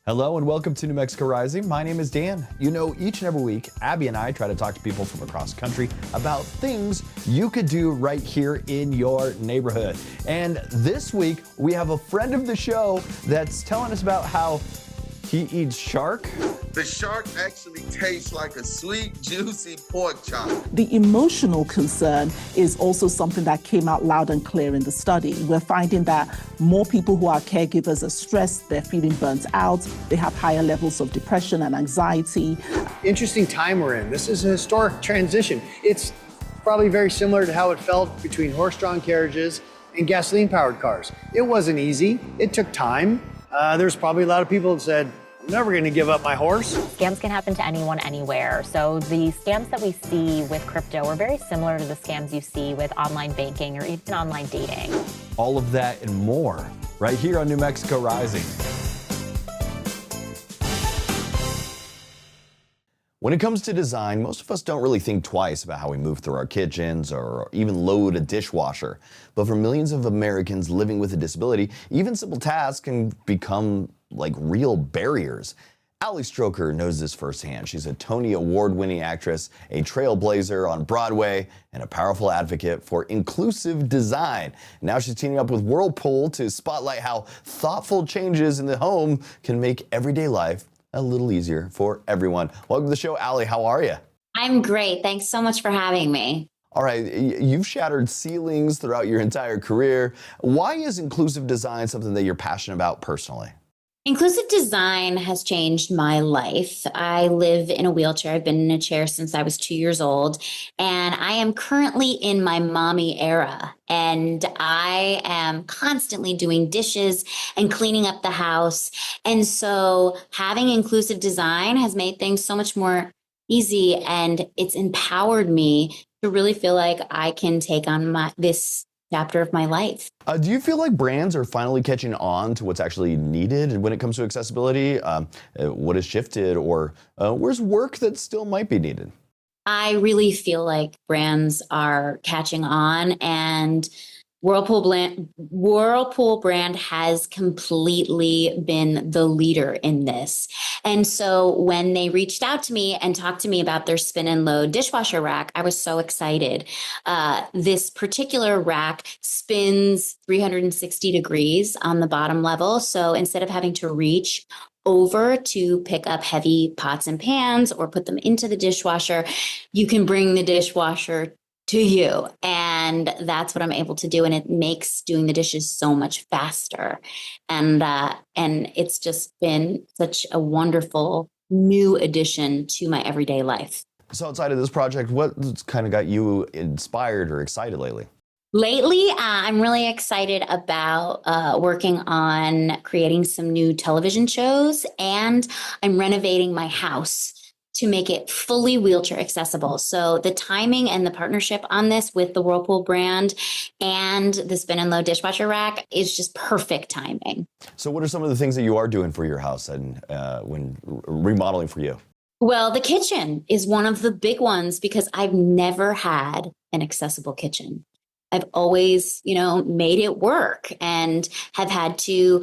Hello and welcome to New Mexico Rising. My name is Dan. You know, each and every week, Abby and I try to talk to people from across the country about things you could do right here in your neighborhood. And this week, we have a friend of the show that's telling us about how he eats shark. The shark actually tastes like a sweet, juicy pork chop. The emotional concern is also something that came out loud and clear in the study. We're finding that more people who are caregivers are stressed, they're feeling burnt out, they have higher levels of depression and anxiety. Interesting time we're in. This is a historic transition. It's probably very similar to how it felt between horse-drawn carriages and gasoline-powered cars. It wasn't easy. It took time. There's probably a lot of people that said, I'm never going to give up my horse. Scams can happen to anyone, anywhere. So the scams that we see with crypto are very similar to the scams you see with online banking or even online dating. All of that and more right here on New Mexico Rising. When it comes to design, most of us don't really think twice about how we move through our kitchens or even load a dishwasher. But for millions of Americans living with a disability, even simple tasks can become like real barriers. Ali Stroker knows this firsthand. She's a Tony Award-winning actress, a trailblazer on Broadway, and a powerful advocate for inclusive design. Now she's teaming up with Whirlpool to spotlight how thoughtful changes in the home can make everyday life a little easier for everyone. Welcome to the show, Ali. How are you? I'm great. Thanks so much for having me. All right, you've shattered ceilings throughout your entire career. Why is inclusive design something that you're passionate about personally? Inclusive design has changed my life. I live in a wheelchair. I've been in a chair since I was 2 years old, and I am currently in my mommy era. And I am constantly doing dishes and cleaning up the house. And so having inclusive design has made things so much more easy, and it's empowered me to really feel like I can take on this chapter of my life. Do you feel like brands are finally catching on to what's actually needed when it comes to accessibility? What has shifted, or where's work that still might be needed? I really feel like brands are catching on, and Whirlpool brand has completely been the leader in this. And so when they reached out to me and talked to me about their spin and load dishwasher rack, I was so excited. This particular rack spins 360 degrees on the bottom level. So instead of having to reach over to pick up heavy pots and pans or put them into the dishwasher, you can bring the dishwasher to you. And that's what I'm able to do. And it makes doing the dishes so much faster. And it's just been such a wonderful new addition to my everyday life. So outside of this project, what's kind of got you inspired or excited lately? Lately, I'm really excited about working on creating some new television shows, and I'm renovating my house to make it fully wheelchair accessible. So the timing and the partnership on this with the Whirlpool brand and the spin and load dishwasher rack is just perfect timing. So what are some of the things that you are doing for your house and when remodeling for you? Well, the kitchen is one of the big ones because I've never had an accessible kitchen. I've always, made it work and have had to,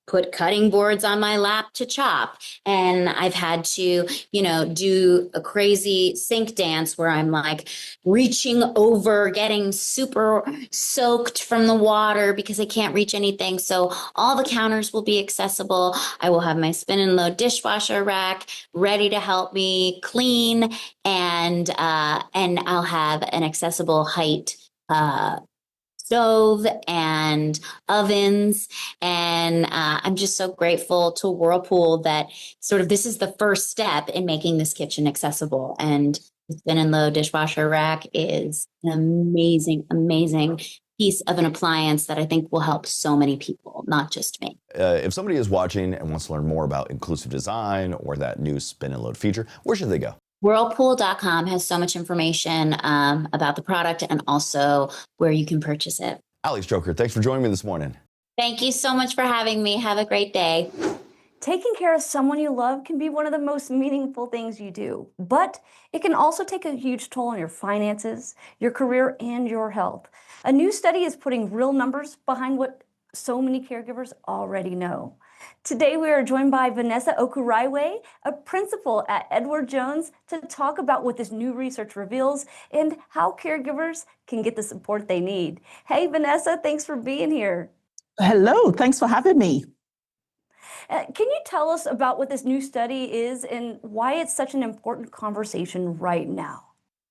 put cutting boards on my lap to chop. And I've had to, do a crazy sink dance where I'm like reaching over, getting super soaked from the water because I can't reach anything. So all the counters will be accessible. I will have my spin and load dishwasher rack ready to help me clean, and I'll have an accessible height stove and ovens. And I'm just so grateful to Whirlpool that this is the first step in making this kitchen accessible. And the spin and load dishwasher rack is an amazing, amazing piece of an appliance that I think will help so many people, not just me. If somebody is watching and wants to learn more about inclusive design or that new spin and load feature, where should they go? Whirlpool.com has so much information about the product and also where you can purchase it. Ali Stroker, thanks for joining me this morning. Thank you so much for having me. Have a great day. Taking care of someone you love can be one of the most meaningful things you do, but it can also take a huge toll on your finances, your career, and your health. A new study is putting real numbers behind what so many caregivers already know. Today we are joined by Vanessa Okwuraiwe, a principal at Edward Jones, to talk about what this new research reveals and how caregivers can get the support they need. Hey, Vanessa, thanks for being here. Hello, thanks for having me. Can you tell us about what this new study is and why it's such an important conversation right now?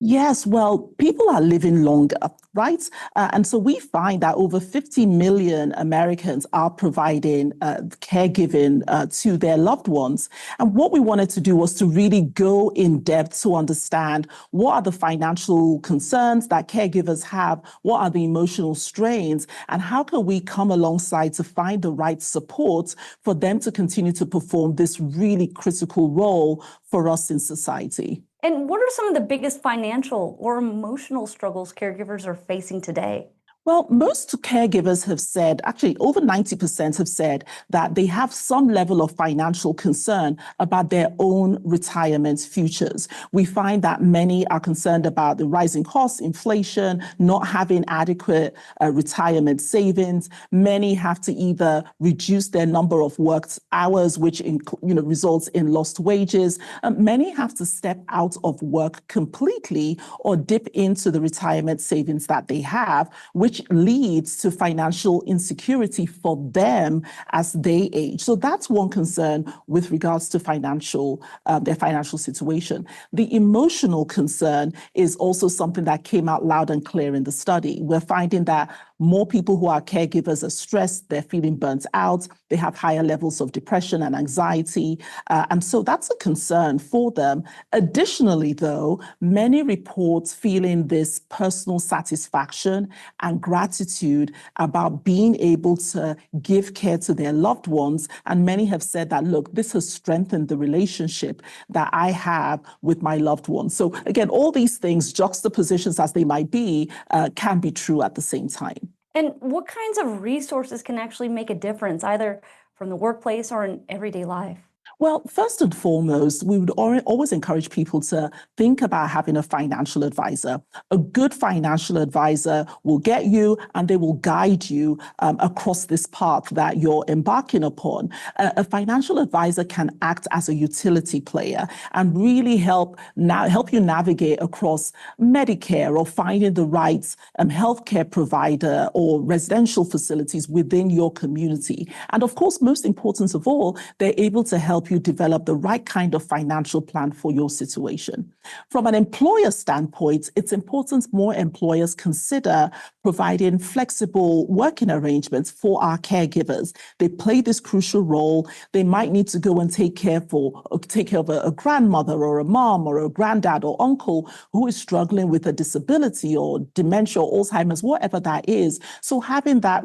Yes, well, people are living longer, right? And so we find that over 50 million Americans are providing caregiving to their loved ones. And what we wanted to do was to really go in depth to understand what are the financial concerns that caregivers have, what are the emotional strains, and how can we come alongside to find the right support for them to continue to perform this really critical role for us in society. And what are some of the biggest financial or emotional struggles caregivers are facing today? Well, most caregivers have said, actually over 90% have said that they have some level of financial concern about their own retirement futures. We find that many are concerned about the rising costs, inflation, not having adequate retirement savings. Many have to either reduce their number of worked hours, which results in lost wages. Many have to step out of work completely or dip into the retirement savings that they have, which leads to financial insecurity for them as they age. So that's one concern with regards to their financial situation. The emotional concern is also something that came out loud and clear in the study. We're finding that more people who are caregivers are stressed, they're feeling burnt out, they have higher levels of depression and anxiety. And so that's a concern for them. Additionally, though, many report feeling this personal satisfaction and gratitude about being able to give care to their loved ones. And many have said that, look, this has strengthened the relationship that I have with my loved ones. So again, all these things, juxtapositions as they might be, can be true at the same time. And what kinds of resources can actually make a difference, either from the workplace or in everyday life? Well, first and foremost, we would always encourage people to think about having a financial advisor. A good financial advisor will get you and they will guide you across this path that you're embarking upon. A financial advisor can act as a utility player and really help you navigate across Medicare or finding the right healthcare provider or residential facilities within your community. And of course, most important of all, they're able to help you develop the right kind of financial plan for your situation. From an employer standpoint, it's important more employers consider providing flexible working arrangements for our caregivers. They play this crucial role. They might need to go and take care of a grandmother or a mom or a granddad or uncle who is struggling with a disability or dementia or Alzheimer's, whatever that is. So having that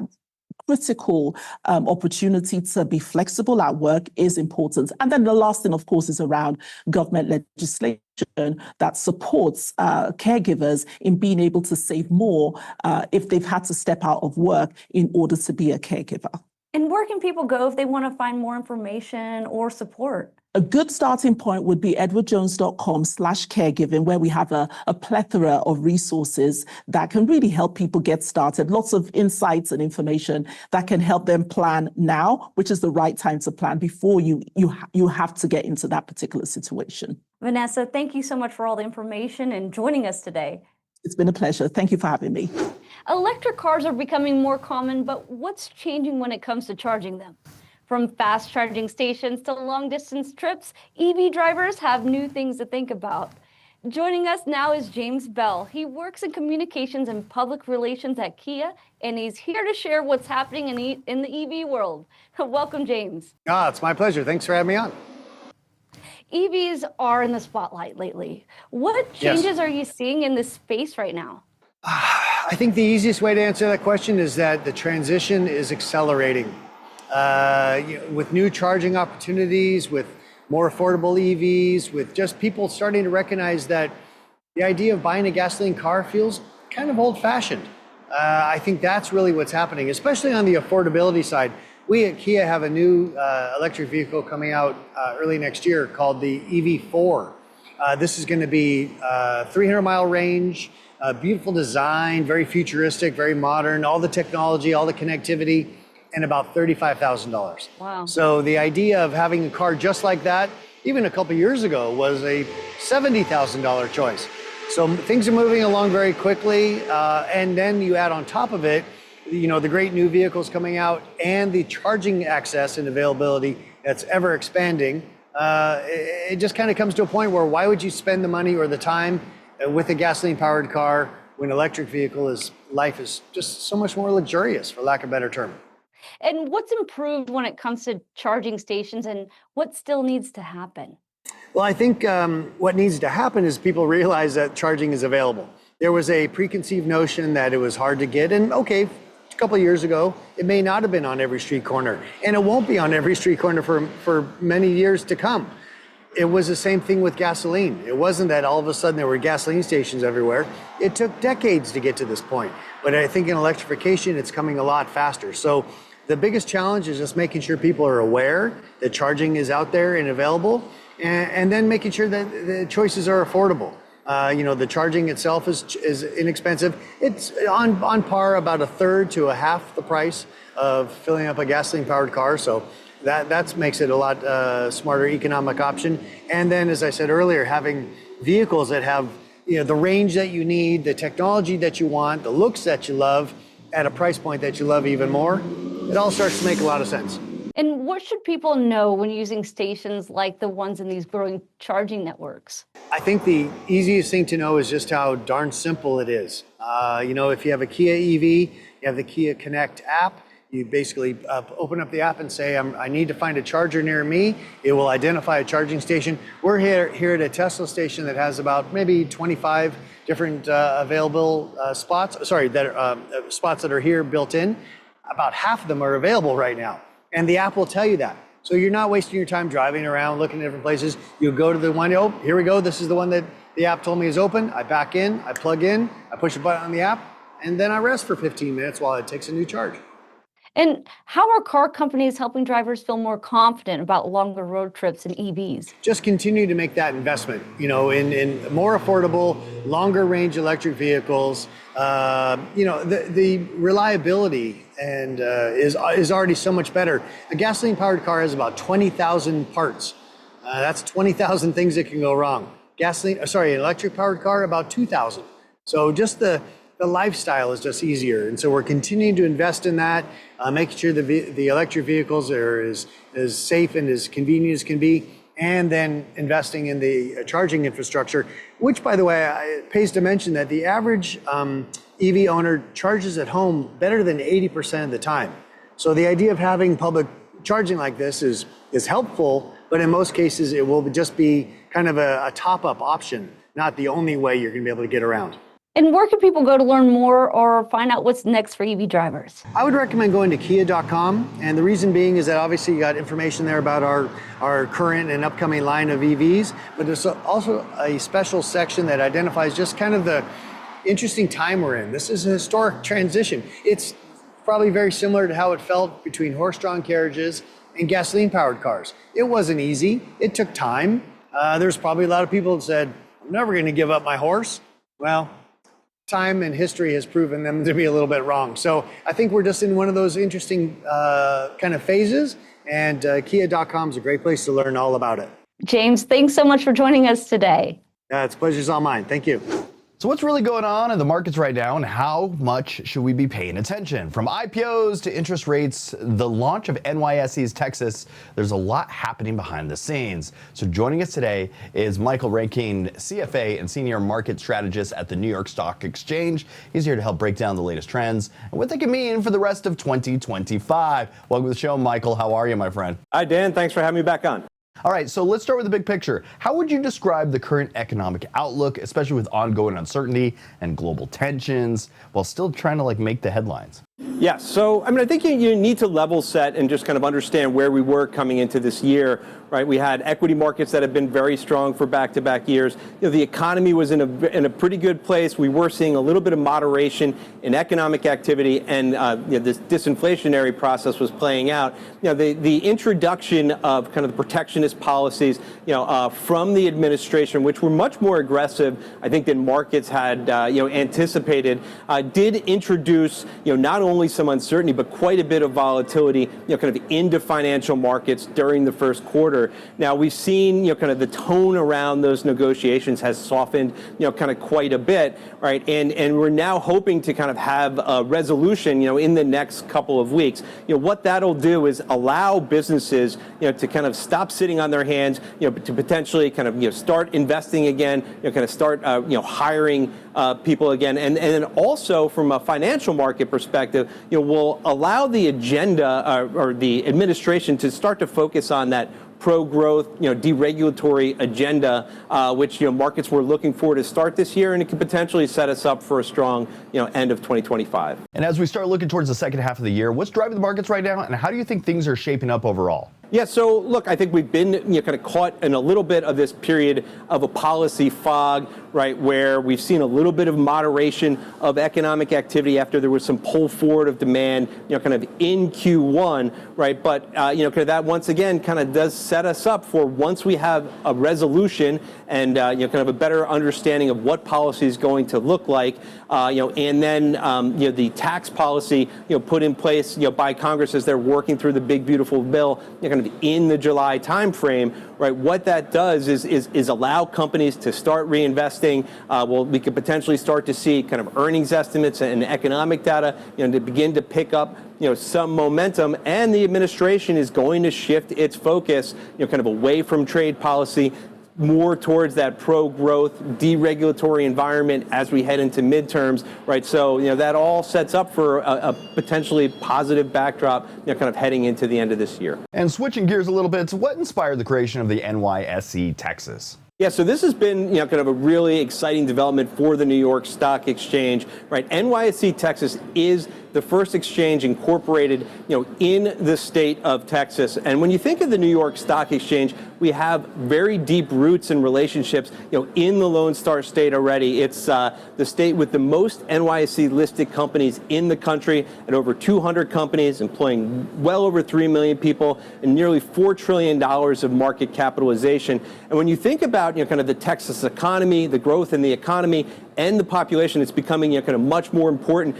critical opportunity to be flexible at work is important. And then the last thing, of course, is around government legislation that supports caregivers in being able to save more if they've had to step out of work in order to be a caregiver. And where can people go if they want to find more information or support? A good starting point would be edwardjones.com/caregiving, where we have a plethora of resources that can really help people get started. Lots of insights and information that can help them plan now, which is the right time to plan before you have to get into that particular situation. Vanessa, thank you so much for all the information and joining us today. It's been a pleasure. Thank you for having me. Electric cars are becoming more common, but what's changing when it comes to charging them? From fast charging stations to long distance trips, EV drivers have new things to think about. Joining us now is James Bell. He works in communications and public relations at Kia, and he's here to share what's happening in the EV world. Welcome, James. It's my pleasure. Thanks for having me on. EVs are in the spotlight lately. What changes are you seeing in this space right now? I think the easiest way to answer that question is that the transition is accelerating. With new charging opportunities, with more affordable EVs, with just people starting to recognize that the idea of buying a gasoline car feels kind of old-fashioned. I think that's really what's happening, especially on the affordability side. We at Kia have a new electric vehicle coming out early next year called the EV4. This is going to be 300-mile range, beautiful design, very futuristic, very modern, all the technology, all the connectivity. and about $35,000. Wow. So the idea of having a car just like that, even a couple years ago, was a $70,000 choice. So things are moving along very quickly, and then you add on top of it, the great new vehicles coming out and the charging access and availability that's ever expanding. It just kind of comes to a point where why would you spend the money or the time with a gasoline-powered car when electric vehicle life is just so much more luxurious, for lack of a better term. And what's improved when it comes to charging stations, and what still needs to happen? Well, I think what needs to happen is people realize that charging is available. There was a preconceived notion that it was hard to get, and okay, a couple of years ago, it may not have been on every street corner, and it won't be on every street corner for many years to come. It was the same thing with gasoline. It wasn't that all of a sudden there were gasoline stations everywhere. It took decades to get to this point. But I think in electrification, it's coming a lot faster. So the biggest challenge is just making sure people are aware that charging is out there and available, and then making sure that the choices are affordable. The charging itself is inexpensive. It's on par, about a third to a half the price of filling up a gasoline-powered car. So that makes it a lot smarter economic option. And then, as I said earlier, having vehicles that have the range that you need, the technology that you want, the looks that you love, at a price point that you love even more, it all starts to make a lot of sense. And what should people know when using stations like the ones in these growing charging networks? I think the easiest thing to know is just how darn simple it is. If you have a Kia EV, you have the Kia Connect app. You basically open up the app and say, I need to find a charger near me. It will identify a charging station. We're here at a Tesla station that has about maybe 25 different available spots. Spots that are here built in. About half of them are available right now. And the app will tell you that. So you're not wasting your time driving around, looking at different places. You go to the one, here we go. This is the one that the app told me is open. I back in, I plug in, I push a button on the app, and then I rest for 15 minutes while it takes a new charge. And how are car companies helping drivers feel more confident about longer road trips and EVs? Just continue to make that investment, in more affordable, longer range electric vehicles. The reliability and is already so much better. A gasoline powered car has about 20,000 parts. That's 20,000 things that can go wrong. An electric powered car, about 2,000. So just the lifestyle is just easier. And so we're continuing to invest in that, making sure the electric vehicles are as safe and as convenient as can be, and then investing in the charging infrastructure, which, by the way, it pays to mention that the average EV owner charges at home better than 80% of the time. So the idea of having public charging like this is helpful, but in most cases, it will just be kind of a top-up option, not the only way you're going to be able to get around. And where can people go to learn more or find out what's next for EV drivers? I would recommend going to kia.com. And the reason being is that obviously you got information there about our current and upcoming line of EVs, but there's also a special section that identifies just kind of the interesting time we're in. This is a historic transition. It's probably very similar to how it felt between horse-drawn carriages and gasoline-powered cars. It wasn't easy. It took time. There's probably a lot of people that said, I'm never going to give up my horse. Well, time and history has proven them to be a little bit wrong. So I think we're just in one of those interesting kind of phases, and kia.com is a great place to learn all about it. James, thanks so much for joining us today. It's pleasure's all mine. Thank you. So what's really going on in the markets right now, and how much should we be paying attention? From IPOs to interest rates, the launch of NYSE's Texas, there's a lot happening behind the scenes. So joining us today is Michael Reinking, CFA and Senior Market Strategist at the New York Stock Exchange. He's here to help break down the latest trends and what they can mean for the rest of 2025. Welcome to the show, Michael. How are you, my friend? Hi, Dan. Thanks for having me back on. All right, so let's start with the big picture. How would you describe the current economic outlook, especially with ongoing uncertainty and global tensions, while still trying to make the headlines? Yeah, so I think you need to level set and just kind of understand where we were coming into this year, right? We had equity markets that have been very strong for back-to-back years. The economy was in a pretty good place. We were seeing a little bit of moderation in economic activity, and this disinflationary process was playing out. The introduction of kind of the protectionist policies, from the administration, which were much more aggressive, I think, than markets had, anticipated, did introduce, not only some uncertainty, but quite a bit of volatility, kind of into financial markets during the first quarter. Now, we've seen, kind of the tone around those negotiations has softened, kind of quite a bit, right? And we're now hoping to kind of have a resolution, in the next couple of weeks. What that'll do is allow businesses, to kind of stop sitting on their hands, to potentially kind of, start investing again, kind of start, hiring people again. And then also from a financial market perspective, will allow the agenda or the administration to start to focus on that pro-growth, deregulatory agenda, which markets were looking for to start this year, and it could potentially set us up for a strong, end of 2025. And as we start looking towards the second half of the year, what's driving the markets right now, and how do you think things are shaping up overall? Yeah, so look, I think we've been kind of caught in a little bit of this period of a policy fog, right, where we've seen a little bit of moderation of economic activity after there was some pull forward of demand, kind of in Q1, right? But, kind of that once again kind of does set us up for once we have a resolution and, kind of a better understanding of what policy is going to look like, and then, the tax policy, put in place, by Congress as they're working through the big, beautiful bill, kind of in the July timeframe, right? What that does is allow companies to start reinvesting. We could potentially start to see kind of earnings estimates and economic data, to begin to pick up, some momentum. And the administration is going to shift its focus, kind of away from trade policy, more towards that pro-growth, deregulatory environment as we head into midterms, right? So, that all sets up for a potentially positive backdrop, kind of heading into the end of this year. And switching gears a little bit, what inspired the creation of the NYSE Texas? Yeah, so this has been, kind of a really exciting development for the New York Stock Exchange, right? NYSE Texas is the first exchange incorporated, in the state of Texas. And when you think of the New York Stock Exchange, we have very deep roots and relationships, in the Lone Star State already. It's the state with the most NYSE listed companies in the country, at over 200 companies, employing well over 3 million people, and nearly $4 trillion of market capitalization. And when you think about, kind of the Texas economy, the growth in the economy, and the population, it's becoming, kind of much more important,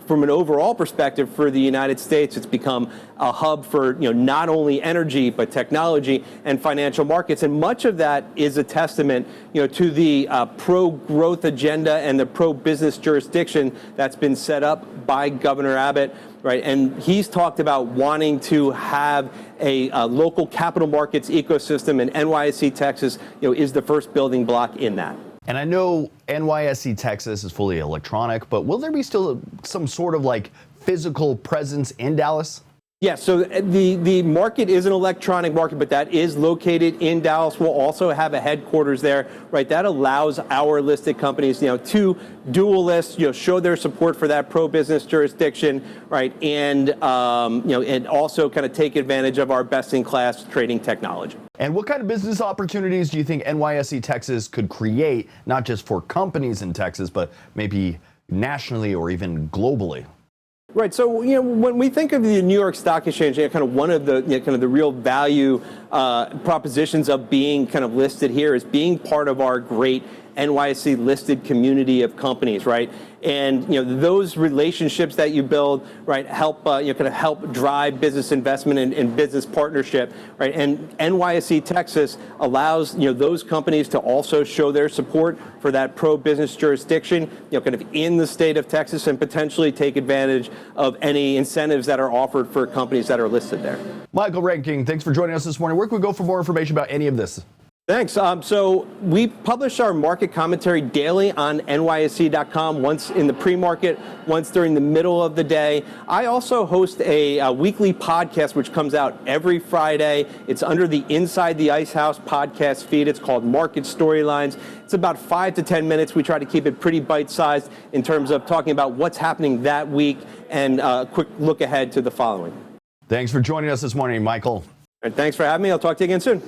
from an overall perspective for the United States. It's become a hub for, not only energy, but technology and financial markets. And much of that is a testament, to the pro-growth agenda and the pro-business jurisdiction that's been set up by Governor Abbott, right? And he's talked about wanting to have a local capital markets ecosystem, and NYSE Texas, is the first building block in that. And I know NYSE Texas is fully electronic, but will there be still some sort of like physical presence in Dallas? Yeah, so the market is an electronic market, but that is located in Dallas. We'll also have a headquarters there, right? That allows our listed companies, to dual list, show their support for that pro-business jurisdiction, right? And, and also kind of take advantage of our best-in-class trading technology. And what kind of business opportunities do you think NYSE Texas could create, not just for companies in Texas, but maybe nationally or even globally? Right. So, when we think of the New York Stock Exchange, kind of one of the, kind of the real value propositions of being kind of listed here is being part of our great NYSE listed community of companies, right? And those relationships that you build, right, help kind of help drive business investment and business partnership, right? And NYSE Texas allows those companies to also show their support for that pro-business jurisdiction, kind of in the state of Texas, and potentially take advantage of any incentives that are offered for companies that are listed there. Michael Reinking, thanks for joining us this morning. Where can we go for more information about any of this? Thanks. So we publish our market commentary daily on NYSE.com, once in the pre-market, once during the middle of the day. I also host a weekly podcast which comes out every Friday. It's under the Inside the Ice House podcast feed. It's called Market Storylines. It's about 5 to 10 minutes. We try to keep it pretty bite-sized in terms of talking about what's happening that week and a quick look ahead to the following. Thanks for joining us this morning, Michael. And thanks for having me. I'll talk to you again soon.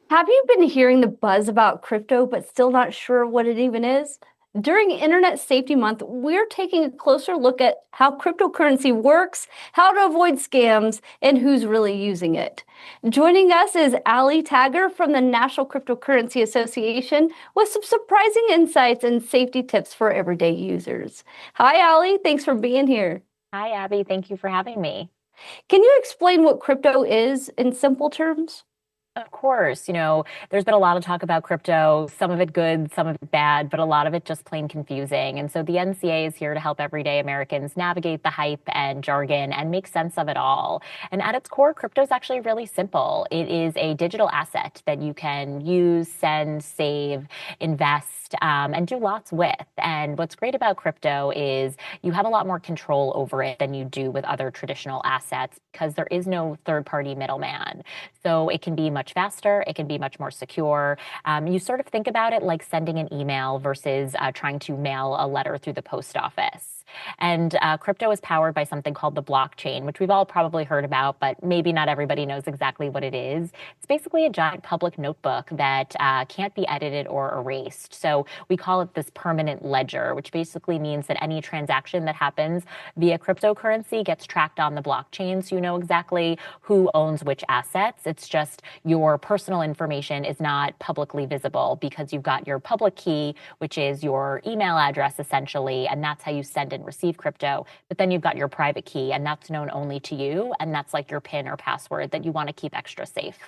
Have you been hearing the buzz about crypto but still not sure what it even is? During Internet Safety Month, we're taking a closer look at how cryptocurrency works, how to avoid scams, and who's really using it. Joining us is Ali Tagger from the National Cryptocurrency Association with some surprising insights and safety tips for everyday users. Hi, Ali. Thanks for being here. Hi, Abby. Thank you for having me. Can you explain what crypto is in simple terms? Of course, there's been a lot of talk about crypto, some of it good, some of it bad, but a lot of it just plain confusing. And so the NCA is here to help everyday Americans navigate the hype and jargon and make sense of it all. And at its core, crypto is actually really simple. It is a digital asset that you can use, send, save, invest, and do lots with. And what's great about crypto is you have a lot more control over it than you do with other traditional assets because there is no third-party middleman. So it can be much faster. It can be much more secure. You sort of think about it like sending an email versus trying to mail a letter through the post office. And crypto is powered by something called the blockchain, which we've all probably heard about, but maybe not everybody knows exactly what it is. It's basically a giant public notebook that can't be edited or erased. So we call it this permanent ledger, which basically means that any transaction that happens via cryptocurrency gets tracked on the blockchain. So you know exactly who owns which assets. It's just your personal information is not publicly visible because you've got your public key, which is your email address essentially, and that's how you send and receive crypto. But then you've got your private key, and that's known only to you, and that's like your PIN or password that you want to keep extra safe.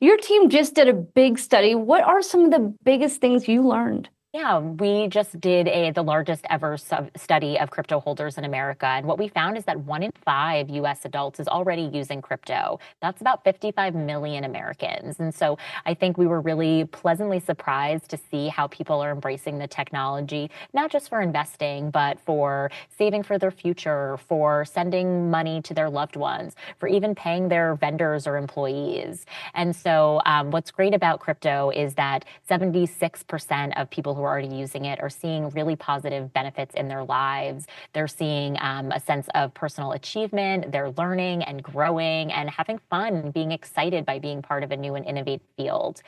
Your team just did a big study. What are some of the biggest things you learned? Yeah, we just did the largest ever study of crypto holders in America. And what we found is that 1 in 5 US adults is already using crypto. That's about 55 million Americans. And so I think we were really pleasantly surprised to see how people are embracing the technology, not just for investing, but for saving for their future, for sending money to their loved ones, for even paying their vendors or employees. And so what's great about crypto is that 76% of people who are already using it are seeing really positive benefits in their lives. They're seeing a sense of personal achievement. They're learning and growing and having fun, being excited by being part of a new and innovative field.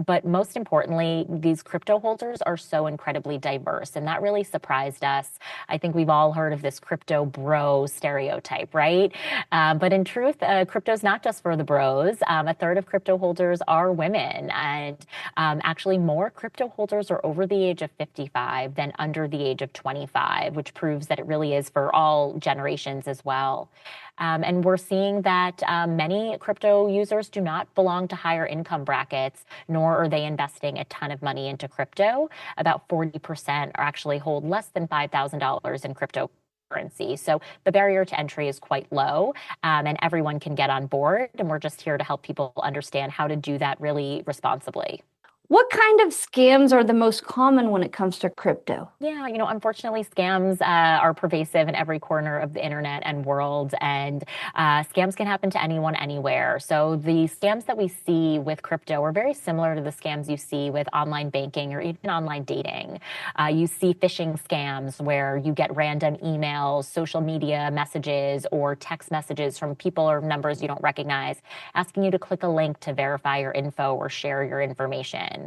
But most importantly, these crypto holders are so incredibly diverse, and that really surprised us. I think we've all heard of this crypto bro stereotype, right? But in truth, crypto is not just for the bros. A third of crypto holders are women, and actually more crypto holders are over the age of 55 than under the age of 25, which proves that it really is for all generations as well. And we're seeing that many crypto users do not belong to higher income brackets, nor are they investing a ton of money into crypto. About 40% are actually hold less than $5,000 in cryptocurrency. So the barrier to entry is quite low, and everyone can get on board. And we're just here to help people understand how to do that really responsibly. What kind of scams are the most common when it comes to crypto? Yeah, unfortunately, scams are pervasive in every corner of the internet and world, and scams can happen to anyone, anywhere. So the scams that we see with crypto are very similar to the scams you see with online banking or even online dating. You see phishing scams where you get random emails, social media messages, or text messages from people or numbers you don't recognize, asking you to click a link to verify your info or share your information.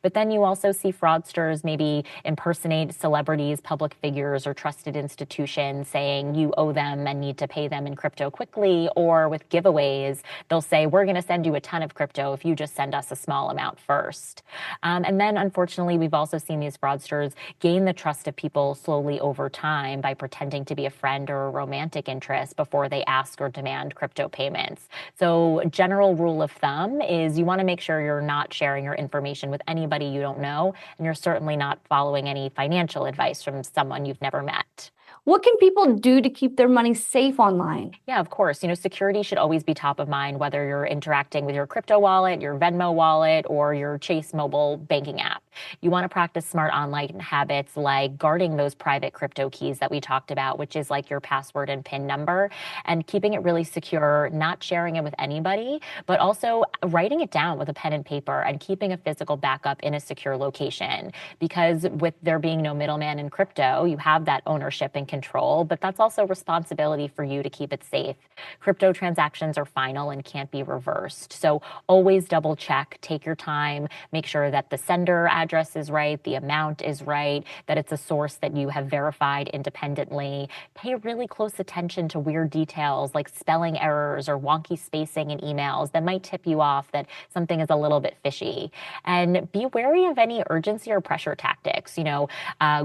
But then you also see fraudsters maybe impersonate celebrities, public figures, or trusted institutions saying you owe them and need to pay them in crypto quickly, or with giveaways, they'll say, we're going to send you a ton of crypto if you just send us a small amount first. And then, unfortunately, we've also seen these fraudsters gain the trust of people slowly over time by pretending to be a friend or a romantic interest before they ask or demand crypto payments. So general rule of thumb is you want to make sure you're not sharing your information with anybody you don't know, and you're certainly not following any financial advice from someone you've never met. What can people do to keep their money safe online? Yeah, of course. Security should always be top of mind, whether you're interacting with your crypto wallet, your Venmo wallet, or your Chase mobile banking app. You want to practice smart online habits like guarding those private crypto keys that we talked about, which is like your password and PIN number, and keeping it really secure, not sharing it with anybody, but also writing it down with a pen and paper and keeping a physical backup in a secure location. Because with there being no middleman in crypto, you have that ownership and control, but that's also responsibility for you to keep it safe. Crypto transactions are final and can't be reversed. So always double check, take your time, make sure that the sender address is right, the amount is right, that it's a source that you have verified independently. Pay really close attention to weird details like spelling errors or wonky spacing in emails that might tip you off that something is a little bit fishy. And be wary of any urgency or pressure tactics.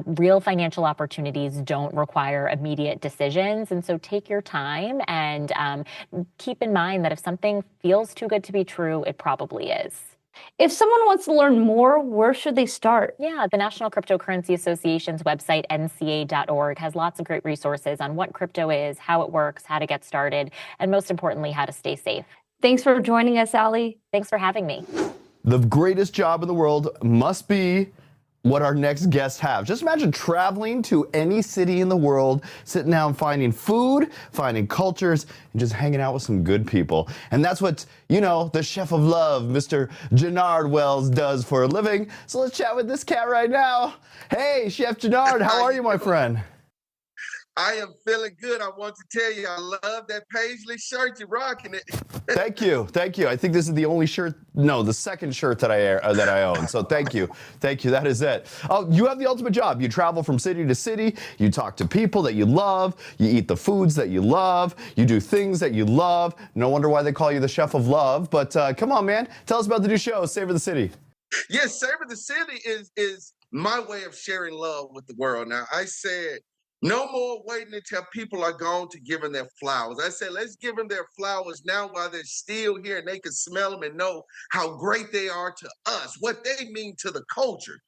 Real financial opportunities don't require immediate decisions. And so take your time and keep in mind that if something feels too good to be true, it probably is. If someone wants to learn more, where should they start? Yeah, the National Cryptocurrency Association's website, nca.org, has lots of great resources on what crypto is, how it works, how to get started, and most importantly, how to stay safe. Thanks for joining us, Allie. Thanks for having me. The greatest job in the world must be what our next guests have. Just imagine traveling to any city in the world, sitting down, finding food, finding cultures, and just hanging out with some good people. And that's what, the chef of love, Mr. Jernard Wells, does for a living. So let's chat with this cat right now. Hey, Chef Jernard, how are you, my friend? I am feeling good. I want to tell you, I love that paisley shirt. You're rocking it. Thank you. I think this is the only shirt, the second shirt that I own. So thank you. That is it. Oh, you have the ultimate job. You travel from city to city. You talk to people that you love. You eat the foods that you love. You do things that you love. No wonder why they call you the chef of love. But come on, man. Tell us about the new show, Savor the City. Yes, Savor the City is my way of sharing love with the world. Now, I said, no more waiting until people are gone to give them their flowers. I said, let's give them their flowers now while they're still here and they can smell them and know how great they are to us, what they mean to the culture.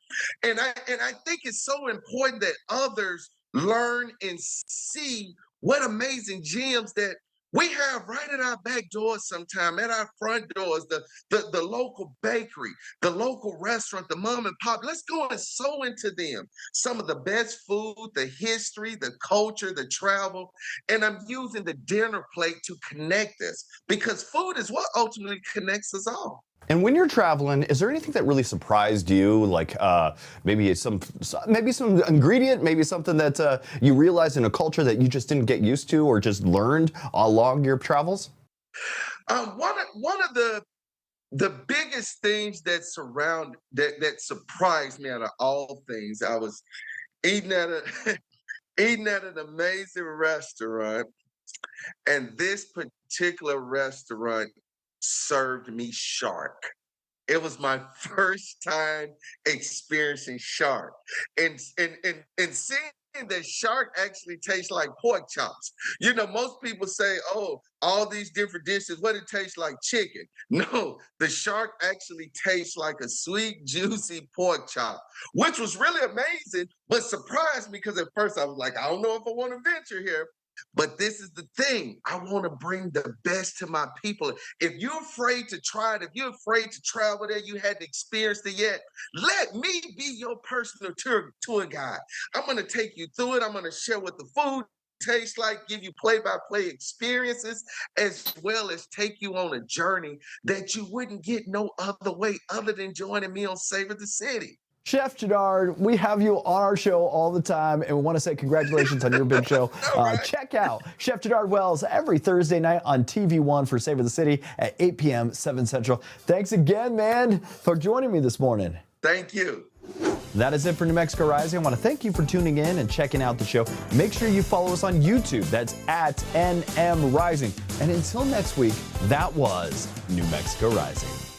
And I think it's so important that others learn and see what amazing gems that we have right at our back doors sometime, at our front doors, the local bakery, the local restaurant, the mom and pop. Let's go and sow into them some of the best food, the history, the culture, the travel. And I'm using the dinner plate to connect us because food is what ultimately connects us all. And when you're traveling, is there anything that really surprised you? Like maybe some ingredient, maybe something that you realized in a culture that you just didn't get used to or just learned along your travels? One of the biggest things that surprised me out of all things, I was eating at an amazing restaurant, and this particular restaurant served me shark. It was my first time experiencing shark, and seeing that shark actually tastes like pork chops. Most people say, "Oh, all these different dishes, what it tastes like chicken." No, the shark actually tastes like a sweet, juicy pork chop, which was really amazing, but surprised me because at first I was like, I don't know if I want to venture here. But this is the thing. I want to bring the best to my people. If you're afraid to try it, if you're afraid to travel there, you hadn't experienced it yet, let me be your personal tour guide. I'm going to take you through it. I'm going to share what the food tastes like, give you play-by-play experiences, as well as take you on a journey that you wouldn't get no other way other than joining me on Savor the City. Chef Jernard, we have you on our show all the time, and we want to say congratulations on your big show. Right. Check out Chef Jernard Wells every Thursday night on TV1 for Savor the City at 8 p.m. 7 Central. Thanks again, man, for joining me this morning. Thank you. That is it for New Mexico Rising. I want to thank you for tuning in and checking out the show. Make sure you follow us on YouTube. That's at NM Rising. And until next week, that was New Mexico Rising.